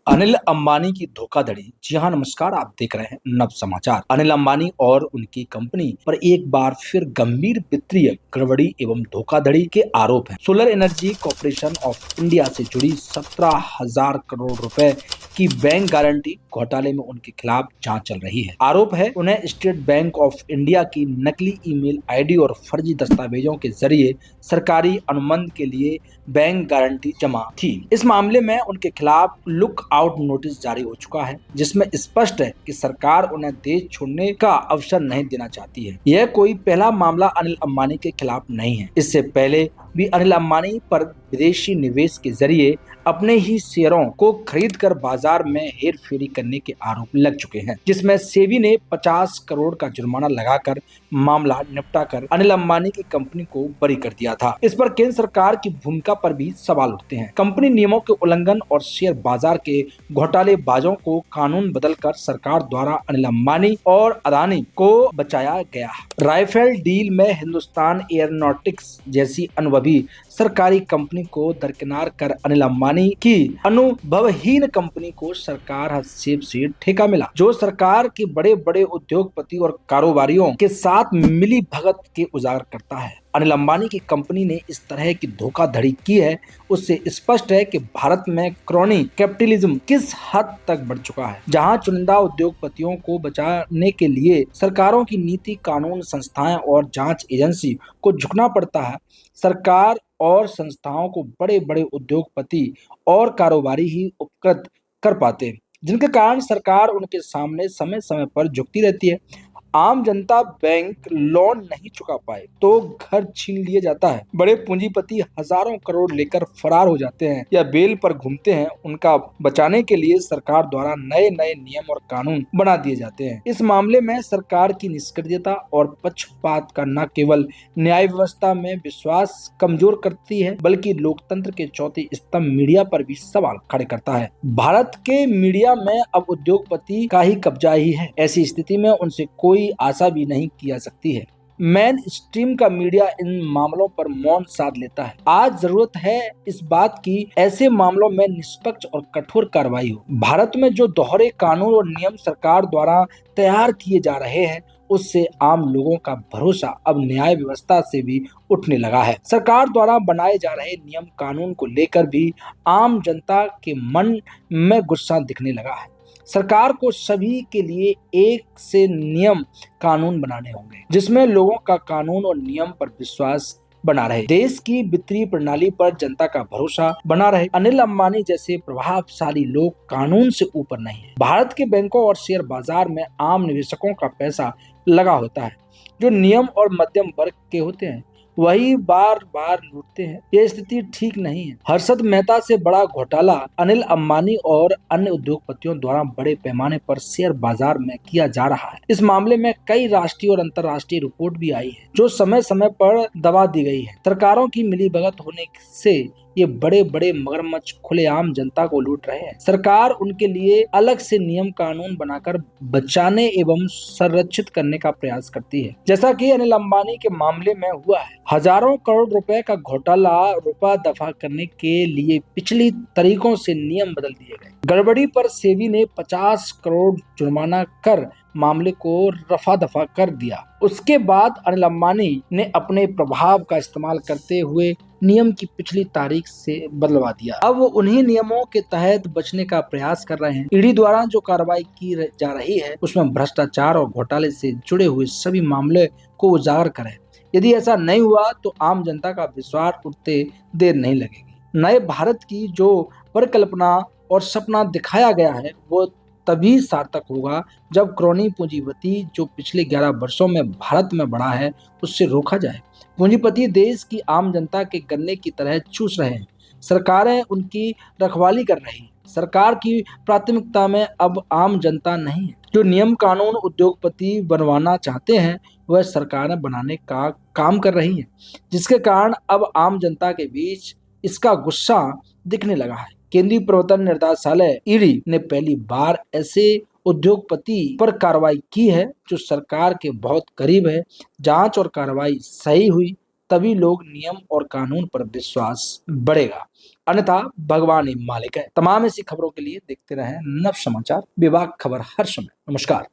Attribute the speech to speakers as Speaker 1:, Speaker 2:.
Speaker 1: अनिल अंबानी की धोखाधड़ी। जी हाँ, नमस्कार। आप देख रहे हैं नव समाचार। अनिल अंबानी और उनकी कंपनी पर एक बार फिर गंभीर वित्तीय गड़बड़ी एवं धोखाधड़ी के आरोप हैं। Solar energy corporation of India से जुड़ी 17,000 करोड़ रुपए की बैंक गारंटी घोटाले में उनके खिलाफ जांच चल रही है। आरोप है उन्हें स्टेट बैंक ऑफ इंडिया की नकली ईमेल आईडी और फर्जी दस्तावेजों के जरिए सरकारी अनुबंध के लिए बैंक गारंटी जमा थी। इस मामले में उनके खिलाफ लुक आउट नोटिस जारी हो चुका है, जिसमें स्पष्ट है कि सरकार उन्हें देश छोड़ने का अवसर नहीं देना चाहती है। यह कोई पहला मामला अनिल अंबानी के खिलाफ नहीं है। इससे पहले भी अनिल अंबानी पर विदेशी निवेश के जरिए अपने ही शेयरों को खरीदकर बाजार में हेरफेरी करने के आरोप लग चुके हैं, जिसमें सेबी ने 50 करोड़ का जुर्माना लगाकर मामला निपटाकर अनिल अंबानी की कंपनी को बरी कर दिया था। इस पर केंद्र सरकार की भूमिका पर भी सवाल उठते हैं। कंपनी नियमों के उल्लंघन और शेयर बाजार के घोटालेबाजों को कानून बदलकर सरकार द्वारा अनिल अंबानी और अदानी को बचाया गया। राफेल डील में हिंदुस्तान एयरोनॉटिक्स जैसी अनुभवी सरकारी कंपनी को दरकिनार कर अनिल अंबानी की अनुभवहीन कंपनी को सरकार हस्तक्षेप से ठेका मिला, जो सरकार के बड़े बड़े उद्योगपति और कारोबारियों के साथ मिली भगत के उजागर करता है। अनिल अंबानी की कंपनी ने इस तरह की धोखाधड़ी की है, उससे स्पष्ट है कि भारत में क्रोनी कैपिटलिज्म किस हद तक बढ़ चुका है, जहां चुनिंदा उद्योगपतियों को बचाने के लिए सरकारों की नीति, कानून, संस्थाएं और जांच एजेंसी को झुकना पड़ता है। सरकार और संस्थाओं को बड़े बड़े उद्योगपति और कारोबारी ही उपकृत कर पाते हैं, जिनके कारण सरकार उनके सामने समय समय पर झुकती रहती है। आम जनता बैंक लोन नहीं चुका पाए तो घर छीन लिया जाता है। बड़े पूंजीपति हजारों करोड़ लेकर फरार हो जाते हैं या बेल पर घूमते हैं। उनका बचाने के लिए सरकार द्वारा नए नए नियम और कानून बना दिए जाते हैं। इस मामले में सरकार की निष्क्रियता और पक्षपात का न केवल न्याय व्यवस्था में विश्वास कमजोर करती है, बल्कि लोकतंत्र के चौथे स्तंभ मीडिया पर भी सवाल खड़े करता है। भारत के मीडिया में अब उद्योगपति का ही कब्जा ही है। ऐसी स्थिति में उनसे कोई आशा भी नहीं की जा सकती है। मेन स्ट्रीम का मीडिया इन मामलों पर मौन साध लेता है। आज जरूरत है इस बात की ऐसे मामलों में निष्पक्ष और कठोर कार्रवाई हो। भारत में जो दोहरे कानून और नियम सरकार द्वारा तैयार किए जा रहे हैं, उससे आम लोगों का भरोसा अब न्याय व्यवस्था से भी उठने लगा है। सरकार द्वारा बनाए जा रहे नियम कानून को लेकर भी आम जनता के मन में गुस्सा दिखने लगा है। सरकार को सभी के लिए एक से नियम कानून बनाने होंगे, जिसमें लोगों का कानून और नियम पर विश्वास बना रहे, देश की वित्तीय प्रणाली पर जनता का भरोसा बना रहे। अनिल अंबानी जैसे प्रभावशाली लोग कानून से ऊपर नहीं है। भारत के बैंकों और शेयर बाजार में आम निवेशकों का पैसा लगा होता है, जो नियम और मध्यम वर्ग के होते हैं, वही बार बार लूटते हैं। यह स्थिति ठीक नहीं है। हर्षद मेहता से बड़ा घोटाला अनिल अंबानी और अन्य उद्योगपतियों द्वारा बड़े पैमाने पर शेयर बाजार में किया जा रहा है। इस मामले में कई राष्ट्रीय और अंतर्राष्ट्रीय रिपोर्ट भी आई है, जो समय समय पर दबा दी गई है। सरकारों की मिलीभगत होने से ये बड़े बड़े मगरमच्छ खुलेआम जनता को लूट रहे हैं। सरकार उनके लिए अलग से नियम कानून बनाकर बचाने एवं संरक्षित करने का प्रयास करती है, जैसा कि अनिल अंबानी के मामले में हुआ है। हजारों करोड़ रुपए का घोटाला रुपा दफा करने के लिए पिछली तरीकों से नियम बदल दिए गए। गड़बड़ी पर सेबी ने 50 करोड़ जुर्माना कर मामले को रफा दफा कर दिया। उसके बाद अनिल अंबानी ने अपने प्रभाव का इस्तेमाल करते हुए नियम की पिछली तारीख से बदलवा दिया। अब वो उन्हीं नियमों के तहत बचने का प्रयास कर रहे हैं। ईडी द्वारा जो कार्रवाई की जा रही है, उसमें भ्रष्टाचार और घोटाले से जुड़े हुए सभी मामले को उजागर करें। यदि ऐसा नहीं हुआ तो आम जनता का विश्वास उठते देर नहीं लगेगी। नए भारत की जो परिकल्पना और सपना दिखाया गया है, वो तभी सार्थक होगा जब क्रोनी पूंजीपति जो पिछले 11 वर्षों में भारत में बढ़ा है, उससे रोका जाए। पूंजीपति देश की आम जनता के गन्ने की तरह चूस रहे हैं। सरकारें उनकी रखवाली कर रही हैं। सरकार की प्राथमिकता में अब आम जनता नहीं है। जो नियम कानून उद्योगपति बनवाना चाहते हैं, वह सरकारें बनाने का काम कर रही हैं, जिसके कारण अब आम जनता के बीच इसका गुस्सा दिखने लगा है। केंद्रीय प्रवर्तन निदेशालय ईडी ने पहली बार ऐसे उद्योगपति पर कार्रवाई की है जो सरकार के बहुत करीब है। जांच और कार्रवाई सही हुई तभी लोग नियम और कानून पर विश्वास बढ़ेगा। अन्यथा भगवान ही मालिक है। तमाम ऐसी खबरों के लिए देखते रहें नव समाचार, विभाग खबर हर समय। नमस्कार।